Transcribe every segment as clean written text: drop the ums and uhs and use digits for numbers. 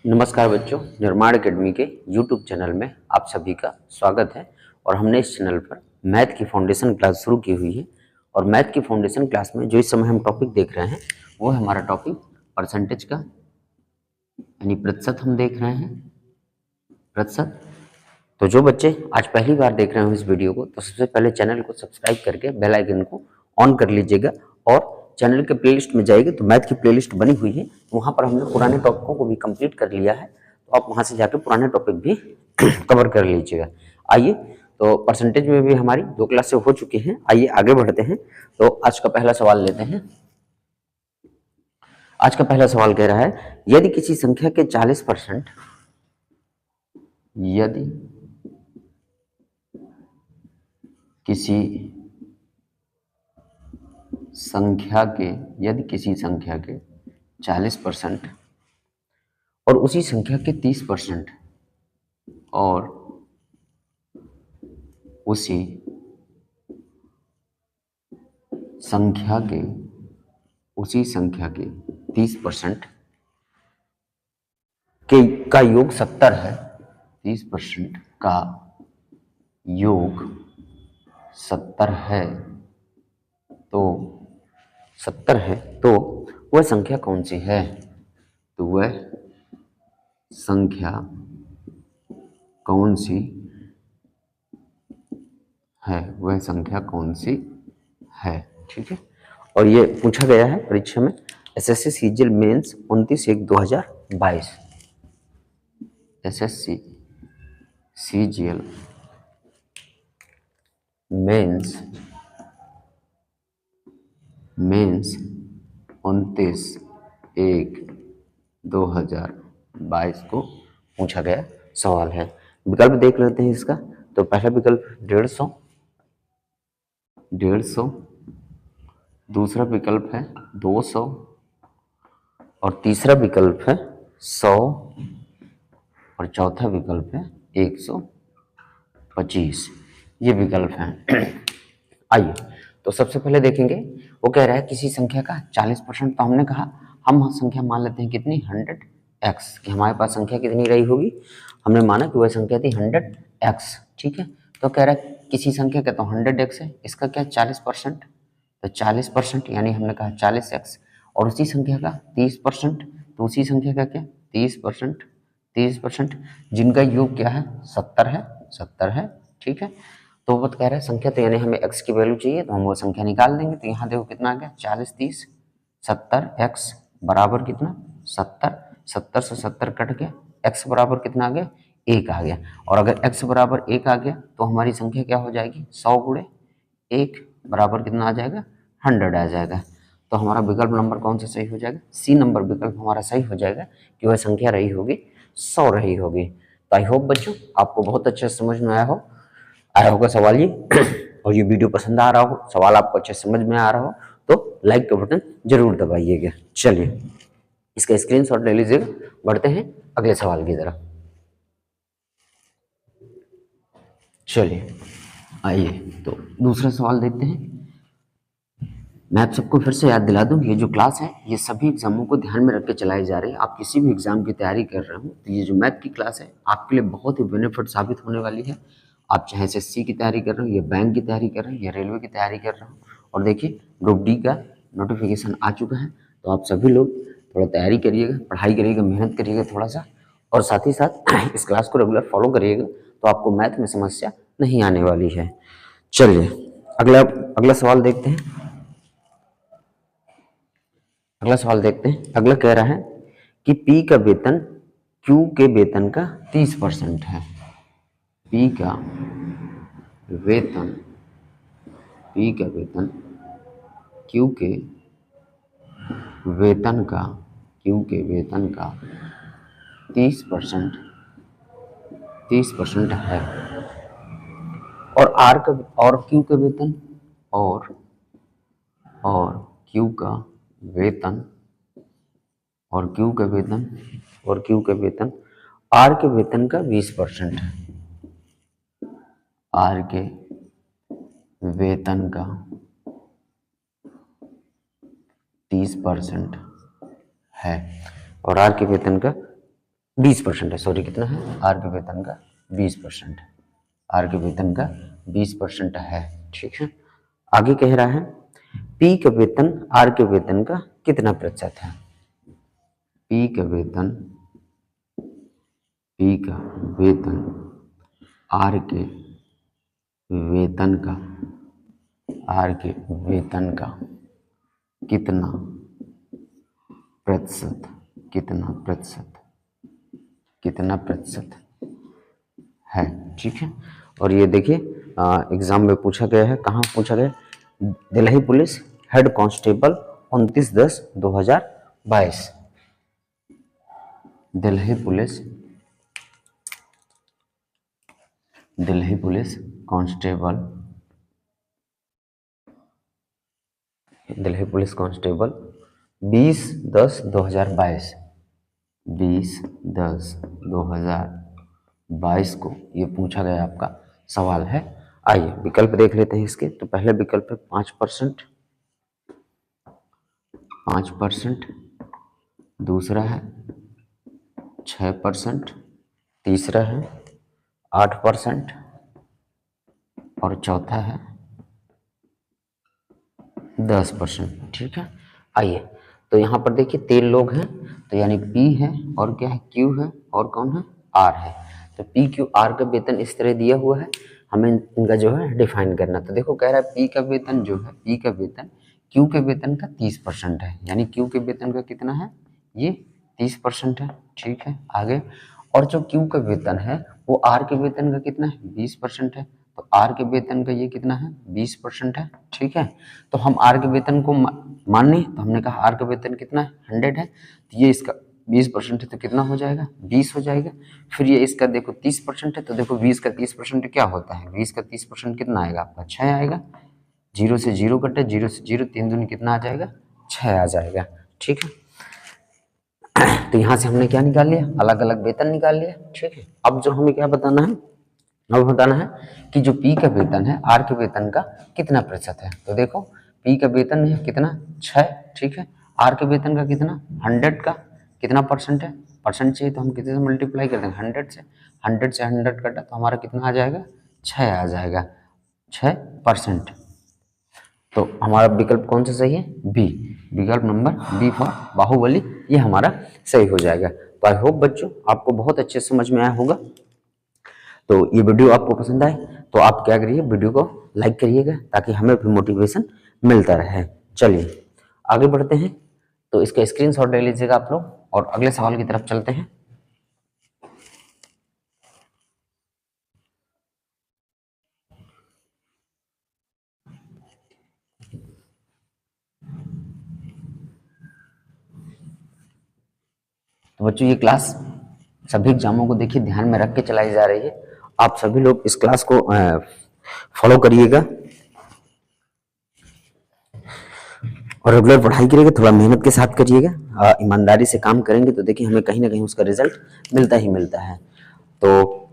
नमस्कार बच्चों, निर्माण एकेडमी के यूट्यूब चैनल में आप सभी का स्वागत है। और हमने इस चैनल पर मैथ की फाउंडेशन क्लास शुरू की हुई है। और मैथ की फाउंडेशन क्लास में जो इस समय हम टॉपिक देख रहे हैं वो है हमारा टॉपिक परसेंटेज का, यानी प्रतिशत हम देख रहे हैं, प्रतिशत। तो जो बच्चे आज पहली बार देख रहे हो इस वीडियो को, तो सबसे पहले चैनल को सब्सक्राइब करके बेल आइकन को ऑन कर लीजिएगा और चैनल के प्लेलिस्ट में जाइएगा तो मैथ की प्लेलिस्ट बनी हुई है, वहाँ पर हमने पुराने टॉपिकों को भी कंप्लीट कर लिया है, तो आप वहाँ से जाकर पुराने टॉपिक भी कवर कर लीजिएगा। आइए, तो परसेंटेज में भी हमारी 2 क्लासें हो चुकी हैं। आइए आगे बढ़ते हैं। तो आज का पहला सवाल लेते हैं। आज का पहला सवाल कह रहा है, यदि किसी संख्या के 40%, यदि किसी संख्या के 40% और उसी संख्या के 30% और उसी संख्या के 30% का योग 70 है, 30% का योग 70 है, तो 70 है तो वह संख्या कौन सी है? तो वह संख्या कौन सी है? वह संख्या कौन सी है? ठीक है। और ये पूछा गया है परीक्षा में, SSC CGL mains 29/1/2022, SSC CGL mains 29/1/2022 को पूछा गया सवाल है। विकल्प देख लेते हैं इसका। तो पहला विकल्प 150, दूसरा विकल्प है 200 और तीसरा विकल्प है 100 और चौथा विकल्प है 125। ये विकल्प हैं। आइए, तो सबसे पहले देखेंगे, वो कह रहा है किसी संख्या का 40%। तो हमने कहा हम संख्या मान लेते हैं कितनी, 100x, कि हमारे पास संख्या कितनी रही होगी, हमने माना कि वह संख्या थी 100x। ठीक है। तो कह रहा है किसी संख्या का तो 100x है, इसका क्या 40%, तो 40% यानी हमने कहा 40x, और उसी संख्या का 30%, तो उसी संख्या का क्या 30%, जिनका योग क्या है 70 है। ठीक है। तो वो कह रहा है संख्या, तो यानी हमें x की वैल्यू चाहिए, तो हम वो संख्या निकाल देंगे। तो यहाँ देखो कितना आ गया, 40 30 70, x बराबर कितना 70, 70 से 70 कट गया, x बराबर कितना आ गया 1 आ गया। और अगर x बराबर 1 आ गया तो हमारी संख्या क्या हो जाएगी, 100 गुणे 1 बराबर कितना आ जाएगा, 100 आ जाएगा। तो हमारा विकल्प नंबर कौन सा सही हो जाएगा, सी नंबर विकल्प हमारा सही हो जाएगा, कि वह संख्या रही होगी 100 रही होगी। तो आई होप बच्चों आपको बहुत अच्छे से समझ में आया होगा सवाल ये। और ये वीडियो पसंद आ रहा हो, सवाल आपको अच्छे समझ में आ रहा हो, तो लाइक का बटन जरूर दबाइएगा। चलिए इसका स्क्रीनशॉट ले लीजिएगा। बढ़ते हैं अगले सवाल की तरफ। चलिए आइए, तो दूसरा सवाल देखते हैं। मैं आप सबको फिर से याद दिला दूं, ये जो क्लास है ये सभी एग्जामों को ध्यान में रख के चलाई जा रही है। आप किसी भी एग्जाम की तैयारी कर रहे हो तो ये जो मैथ की क्लास है आपके लिए बहुत ही बेनिफिट साबित होने वाली है। आप चाहे एसएससी की तैयारी कर रहे हो, या बैंक की तैयारी कर रहे हो, या रेलवे की तैयारी कर रहे हो, और देखिए ग्रुप डी का नोटिफिकेशन आ चुका है, तो आप सभी लोग थोड़ा तैयारी करिएगा, पढ़ाई करिएगा, मेहनत करिएगा थोड़ा सा, और साथ ही साथ इस क्लास को रेगुलर फॉलो करिएगा, तो आपको मैथ में समस्या नहीं आने वाली है। चलिए अगला सवाल देखते हैं। अगला सवाल देखते हैं। अगला कह रहा है कि P का वेतन Q के वेतन का 30% है। P का वेतन Q के वेतन का 30% है, और Q का वेतन और Q का वेतन R के वेतन का 20% है। R के वेतन का 30% है, और R के वेतन का 20% है, सॉरी कितना है, आर के वेतन का 20%, आर के वेतन का 20% है। ठीक है, आगे कह रहा है पी का वेतन आर के वेतन का कितना प्रतिशत है। पी का वेतन आर के वेतन का कितना प्रतिशत है। ठीक है, और ये देखिए एग्जाम में पूछा गया है, कहाँ पूछा गया, Delhi police head constable 29/10/2022, Delhi police constable 20/10/2022, 20/10/2022 को ये पूछा गया आपका सवाल है। आइए विकल्प देख लेते हैं इसके। तो पहले विकल्प है 5%, दूसरा है 6%, तीसरा है 8% और चौथा है 10%। ठीक है, आइए तो यहाँ पर देखिए 3 लोग हैं, तो यानी पी है और क्या है, क्यू है और कौन है, आर है। तो पी क्यू आर का वेतन इस तरह दिया हुआ है, हमें इनका जो है डिफाइन करना। तो देखो कह रहा है पी का वेतन जो है, पी का वेतन क्यू के वेतन का 30% है, यानी क्यू के वेतन का कितना है, ये 30% है। ठीक है, आगे और जो क्यू का वेतन है वो आर के वेतन का कितना है, 20% है। तो आर के वेतन का ये कितना है, 20% है। ठीक है, तो हम आर के वेतन को माने, तो हमने कहा आर का वेतन कितना है, 100 है, तो ये इसका 20% है तो कितना हो जाएगा, 20 हो जाएगा। फिर ये इसका देखो 30% है, तो देखो 20 का 30% क्या होता है, 20 का 30% कितना आएगा आपका, 6 आएगा। 0 से 0 कटे, 0 से 0, 3 दूनी कितना आ जाएगा, 6 आ जाएगा। ठीक है, तो यहाँ से हमने क्या निकाल लिया, अलग अलग वेतन निकाल लिया। ठीक है, अब जो हमें क्या बताना है, अब बताना है कि जो पी का वेतन है आर के वेतन का कितना प्रतिशत है। तो देखो पी का वेतन है कितना, 6। ठीक है, आर के वेतन का कितना, 100 का कितना परसेंट है, परसेंट चाहिए तो हम कितने से मल्टीप्लाई कर देंगे, 100 से। 100 से 100 कटा तो हमारा कितना आ जाएगा, 6 आ जाएगा, 6%। तो हमारा विकल्प कौन सा सही है, बी, विकल्प नंबर बी फॉर बाहुबली, ये हमारा सही हो जाएगा। तो आई होप बच्चों आपको बहुत अच्छे समझ में आया होगा। तो ये वीडियो आपको पसंद आए तो आप क्या करिए, वीडियो को लाइक करिएगा ताकि हमें भी मोटिवेशन मिलता रहे। चलिए आगे बढ़ते हैं, तो इसका स्क्रीनशॉट ले लीजिएगा आप लोग और अगले सवाल की तरफ चलते हैं। तो बच्चों ये क्लास सभी एग्जामों को देखिए ध्यान में रख के चलाई जा रही है। आप सभी लोग इस क्लास को फॉलो करिएगा और रेगुलर पढ़ाई करिएगा, थोड़ा मेहनत के साथ करिएगा, ईमानदारी से काम करेंगे तो देखिए हमें कहीं ना कहीं उसका रिजल्ट मिलता ही मिलता है। तो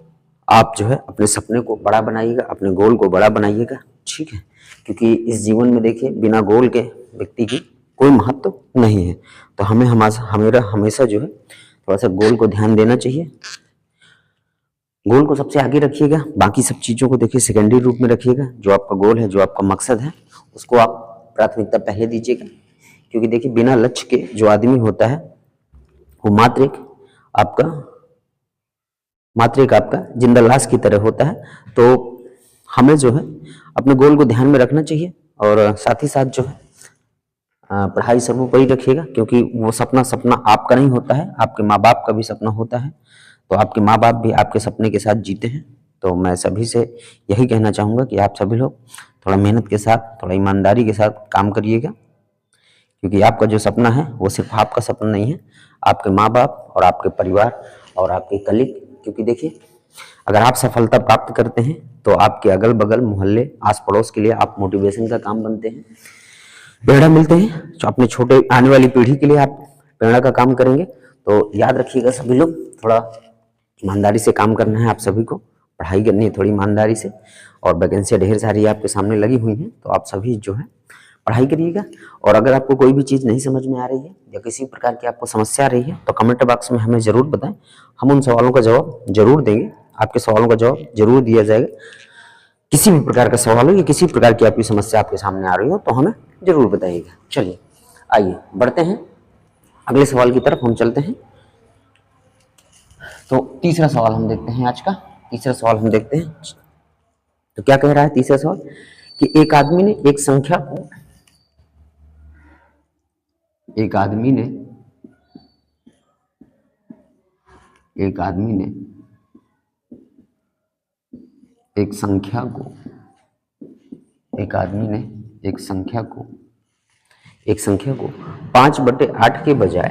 आप जो है अपने सपने को बड़ा बनाइएगा, अपने गोल को बड़ा बनाइएगा। ठीक है, क्योंकि इस जीवन में देखिए बिना गोल के व्यक्ति की कोई महत्व नहीं है। तो हमें हमेशा जो है थोड़ा सा गोल को ध्यान देना चाहिए, गोल को सबसे आगे रखिएगा, बाकी सब चीज़ों को देखिए सेकेंडरी रूप में रखिएगा। जो आपका गोल है, जो आपका मकसद है, उसको आप प्राथमिकता पहले दीजिएगा। क्योंकि देखिए बिना लक्ष्य के जो आदमी होता है वो मात्र एक आपका जिंदा लाश की तरह होता है। तो हमें जो है अपने गोल को ध्यान में रखना चाहिए और साथ ही साथ जो है पढ़ाई सर्वोपरि रखिएगा, क्योंकि वो सपना आपका नहीं होता है, आपके माँ बाप का भी सपना होता है। तो आपके माँ बाप भी आपके सपने के साथ जीते हैं। तो मैं सभी से यही कहना चाहूँगा कि आप सभी लोग थोड़ा मेहनत के साथ, थोड़ा ईमानदारी के साथ काम करिएगा, क्योंकि आपका जो सपना है वो सिर्फ आपका सपना नहीं है, आपके माँ बाप और आपके परिवार और आपके कलीग। क्योंकि देखिए अगर आप सफलता प्राप्त करते हैं तो आपके अगल बगल मोहल्ले आस पड़ोस के लिए आप मोटिवेशन का काम बनते हैं, प्रेरणा मिलते हैं। जो अपने छोटे आने वाली पीढ़ी के लिए आप प्रेरणा का काम करेंगे। तो याद रखिएगा सभी लोग, थोड़ा ईमानदारी से काम करना है, आप सभी को पढ़ाई करनी है थोड़ी ईमानदारी से। और वैकेंसियाँ ढेर सारी आपके सामने लगी हुई हैं, तो आप सभी जो है पढ़ाई करिएगा। और अगर आपको कोई भी चीज़ नहीं समझ में आ रही है या किसी प्रकार की आपको समस्या आ रही है तो कमेंट बॉक्स में हमें ज़रूर बताएं, हम उन सवालों का जवाब जरूर देंगे, आपके सवालों का जवाब जरूर दिया जाएगा। किसी भी प्रकार का सवाल हो या किसी प्रकार की आपकी समस्या आपके सामने आ रही हो तो हमें जरूर बताइएगा। चलिए आइए बढ़ते हैं अगले सवाल की तरफ हम चलते हैं। तो तीसरा सवाल हम देखते हैं आज का। तीसरा सवाल हम देखते हैं तो क्या कह रहा है तीसरा सवाल कि एक आदमी ने एक संख्या को एक आदमी ने एक संख्या को एक आदमी ने एक संख्या को 5/8 के बजाय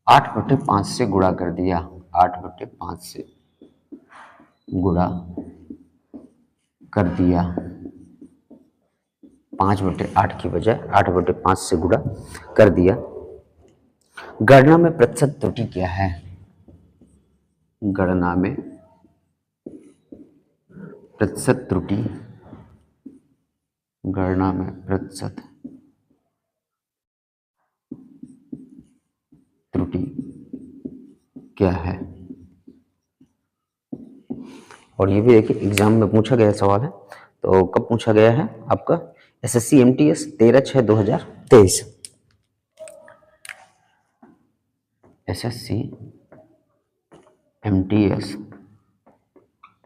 8/5 से गुणा कर दिया। 8/5 से गुणा कर दिया। 5/8 की बजाय 8/5 से गुणा कर दिया। गणना में प्रतिशत त्रुटि क्या है? गणना में प्रतिशत त्रुटि क्या है? और ये भी देखिए एग्जाम में पूछा गया सवाल है। तो कब पूछा गया है? आपका SSC MTS 13/6/2023। SSC MTS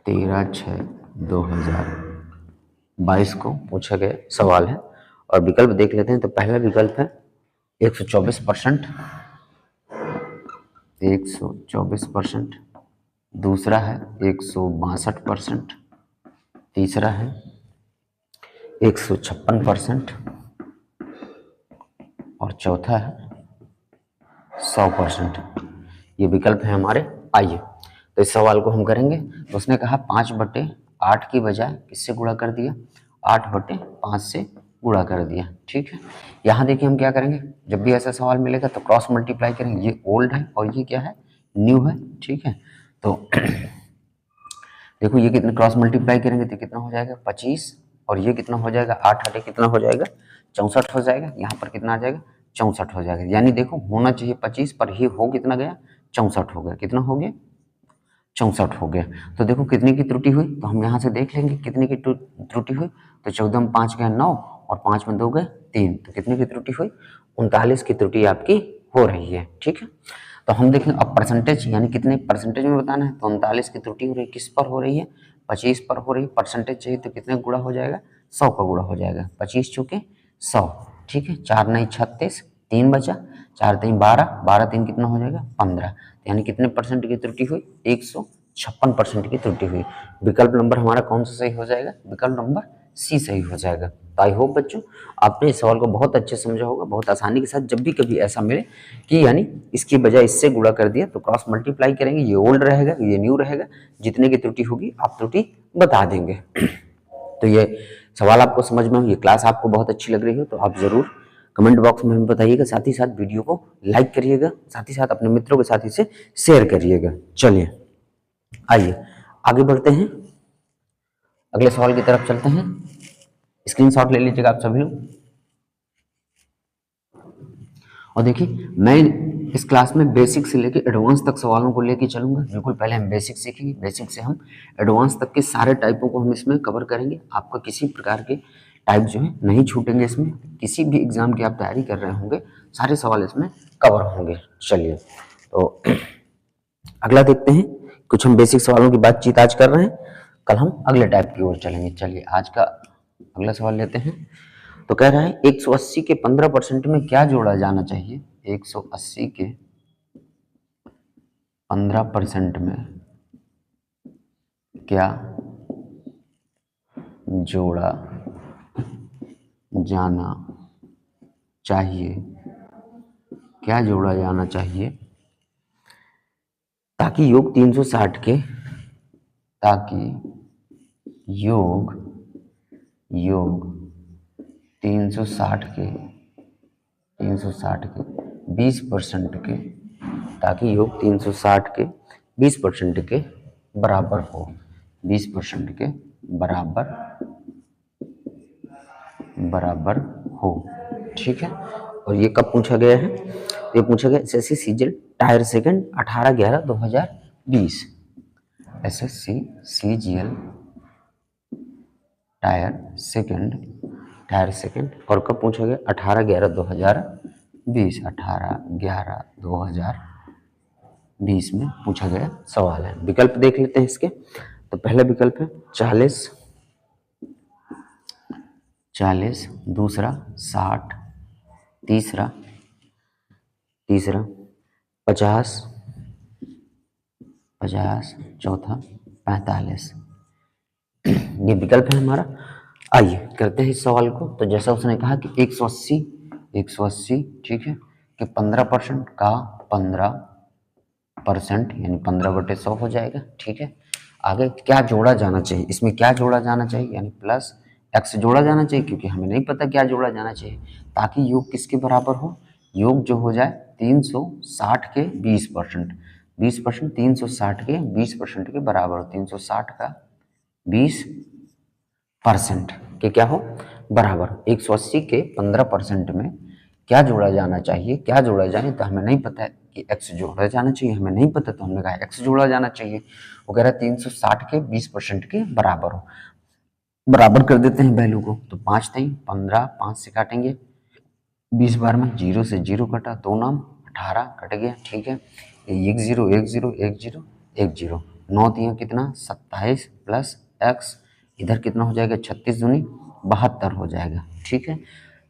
13/6/2022 को पूछा गया सवाल है। और विकल्प देख लेते हैं। तो पहला विकल्प है 124%, 124%। दूसरा है 162%। तीसरा है 156% और चौथा है 100%। ये विकल्प है हमारे। आइए तो इस सवाल को हम करेंगे। तो उसने कहा 5/8 की बजाय किससे गुणा कर दिया? 8/5 से गुणा कर दिया। ठीक है, यहाँ देखिए हम क्या करेंगे, जब भी ऐसा सवाल मिलेगा तो क्रॉस मल्टीप्लाई करेंगे। ये ओल्ड है और ये क्या है? न्यू है। ठीक है, तो देखो ये कितने क्रॉस मल्टीप्लाई करेंगे तो कितना हो जाएगा? 25। और ये कितना हो जाएगा? 8/8 कितना हो जाएगा? 64 हो जाएगा। यहाँ पर कितना आ जाएगा? 64 हो जाएगा। यानी देखो होना चाहिए 25 पर ये हो कितना गया? 64 हो गया। कितना हो गया? 64 हो गया। तो देखो कितने की त्रुटि हुई, तो हम यहाँ से देख लेंगे कितने की त्रुटि हुई। तो 14 में 5 गए 9 और 5 में 2 गए 3, तो कितने की त्रुटि हुई? 39 की त्रुटि आपकी हो रही है। ठीक है, तो हम देखें अब परसेंटेज, यानी कितने परसेंटेज में बताना है। तो 39 की त्रुटि हो रही है, किस पर हो रही है? 25 पर हो रही है। परसेंटेज चाहिए तो कितने गुणा हो जाएगा? 100 का गुणा हो जाएगा। 25 चुके 100। ठीक है, 4 9 36, 3 बचा, 4 3 12, 12 3 कितना हो जाएगा? 15। यानी कितने परसेंट की त्रुटि हुई? 156% की त्रुटि हुई। विकल्प नंबर हमारा कौन सा सही हो जाएगा? विकल्प नंबर सी सही हो जाएगा। तो आई होप बच्चों आपने इस सवाल को बहुत अच्छे समझा होगा। बहुत आसानी के साथ जब भी कभी ऐसा मिले कि यानी इसकी बजाय इससे गुणा कर दिया तो क्रॉस मल्टीप्लाई करेंगे। ये ओल्ड रहेगा, ये न्यू रहेगा। जितने की त्रुटि होगी आप त्रुटि बता देंगे। तो ये सवाल आपको समझ में हो, ये क्लास आपको बहुत अच्छी लग रही हो तो आप जरूर कमेंट बॉक्स में हमें बताइएगा। साथ ही साथ वीडियो को लाइक करिएगा, साथ ही साथ अपने मित्रों के साथ इसे शेयर करिएगा। चलिए आइए आगे बढ़ते हैं, अगले सवाल की तरफ चलते हैं। स्क्रीनशॉट ले लीजिएगा आप सभी लोग। और देखिए मैं इस क्लास में बेसिक से लेकर एडवांस तक सवालों को लेकर चलूंगा। बिल्कुल पहले हम बेसिक सीखेंगे, बेसिक से हम एडवांस तक के सारे टाइपों को हम इसमें कवर करेंगे। आपका किसी प्रकार के टाइप जो है नहीं छूटेंगे। इसमें किसी भी एग्जाम की आप तैयारी कर रहे होंगे सारे सवाल इसमें कवर होंगे। चलिए तो अगला देखते हैं। कुछ हम बेसिक सवालों की बातचीत आज कर रहे हैं, कल हम अगले टाइप की ओर चलेंगे। चलिए आज का अगला सवाल लेते हैं। तो कह रहा है 180 के 15% में क्या जोड़ा जाना चाहिए? 180 के 15% में क्या जोड़ा जाना चाहिए? क्या जोड़ा जाना चाहिए ताकि योग 360 के 20% के ताकि योग 360 के 20% के बराबर हो, 20% के बराबर बराबर हो, ठीक है। और ये कब पूछा गया है? ये पूछा गया SSC CGL tyre second 18/11/2020, SSC CGL tyre second और कब पूछा गया? 18/11/2020, 18/11/2020 में पूछा गया सवाल है। विकल्प देख लेते हैं इसके। तो पहला विकल्प है 40, दूसरा 60, तीसरा 50, चौथा 45। ये विकल्प है हमारा। आइए करते हैं इस सवाल को। तो जैसा उसने कहा कि 180, ठीक है, कि 15% का 15% यानी 15/100 हो जाएगा, ठीक है। आगे क्या जोड़ा जाना चाहिए? इसमें क्या जोड़ा जाना चाहिए? यानी प्लस एक्स जोड़ा जाना चाहिए, क्योंकि हमें नहीं पता क्या जोड़ा जाना चाहिए, ताकि योग किसके बराबर हो? योग जो हो जाए 360 के 20%, 20%, 360 के 20% के बराबर हो। 360 का 20% के क्या हो? बराबर। 180 के 15% में क्या जोड़ा जाना चाहिए? क्या जोड़ा जाए? तो हमें नहीं पता है कि एक्स जोड़ा जाना चाहिए, हमें नहीं पता, तो हमने कहा एक्स जोड़ा जाना चाहिए। वो कह रहा है 360 के 20% के बराबर हो। बराबर कर देते हैं वैल्यू को। तो 5 थे 15, 5 से काटेंगे 20 बार में, 0 से 0 कटा, 2 नाम 18 कट गया, ठीक है। 1 0 1 0 1 0 1 0, 9 दिया कितना? 27 प्लस एक्स, इधर कितना हो जाएगा? 36 दूनी 72 हो जाएगा, ठीक है।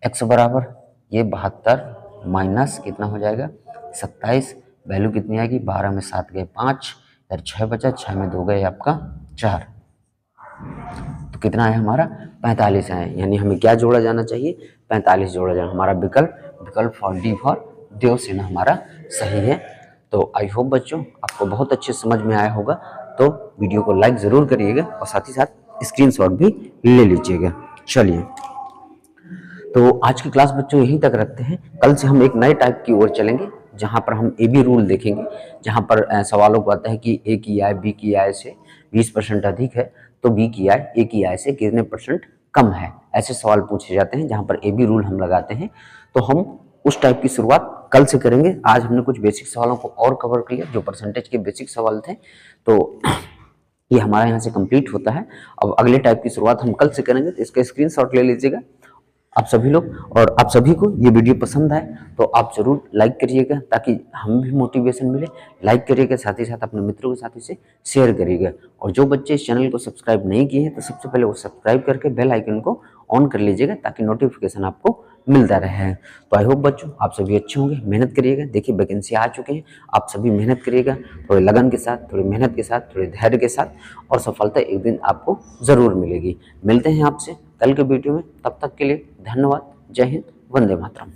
एक्स बराबर ये 72 माइनस कितना हो जाएगा? 27। वैल्यू कितनी आएगी? 12 में 7 गए 5, इधर 6 बचा, 6 में 2 गए आपका 4, तो कितना है हमारा? 45 है। यानी हमें क्या जोड़ा जाना चाहिए? 45 जोड़ा जाना। हमारा विकल्प फॉर डी फॉर देवसेना हमारा सही है। तो आई होप बच्चों आपको बहुत अच्छे समझ में आया होगा। तो वीडियो को लाइक ज़रूर करिएगा और साथ ही साथ स्क्रीनशॉट भी ले लीजिएगा। चलिए, तो आज की क्लास बच्चों यहीं तक रखते हैं। कल से हम एक नए टाइप की ओर चलेंगे, जहां पर हम ए बी रूल देखेंगे, जहां पर सवालों को आता है कि ए की आय बी की आय से 20% अधिक है, तो बी की आय ए की आय से कितने % कम है। ऐसे सवाल पूछे जाते हैं जहां पर ए बी रूल हम लगाते हैं। तो हम उस टाइप की शुरुआत कल से करेंगे। आज हमने कुछ बेसिक सवालों को और कवर किया, जो परसेंटेज के बेसिक सवाल थे। तो ये हमारा यहाँ से कंप्लीट होता है। अब अगले टाइप की शुरुआत हम कल से करेंगे, तो इसका स्क्रीनशॉट ले लीजिएगा आप सभी लोग। और आप सभी को ये वीडियो पसंद आए तो आप जरूर लाइक करिएगा, ताकि हमें भी मोटिवेशन मिले। लाइक करिएगा, साथ ही साथ अपने मित्रों के साथ इसे शेयर करिएगा। और जो बच्चे इस चैनल को सब्सक्राइब नहीं किए हैं, तो सबसे पहले वो सब्सक्राइब करके बेल आइकन को ऑन कर लीजिएगा, ताकि नोटिफिकेशन आपको मिलता रहे। तो आई होप बच्चों आप सभी अच्छे होंगे, मेहनत करिएगा। देखिए वैकेंसी आ चुके हैं, आप सभी मेहनत करिएगा, थोड़े लगन के साथ, थोड़ी मेहनत के साथ, थोड़े धैर्य के साथ, और सफलता एक दिन आपको ज़रूर मिलेगी। मिलते हैं आपसे कल के वीडियो में, तब तक के लिए धन्यवाद। जय हिंद, वंदे मातरम।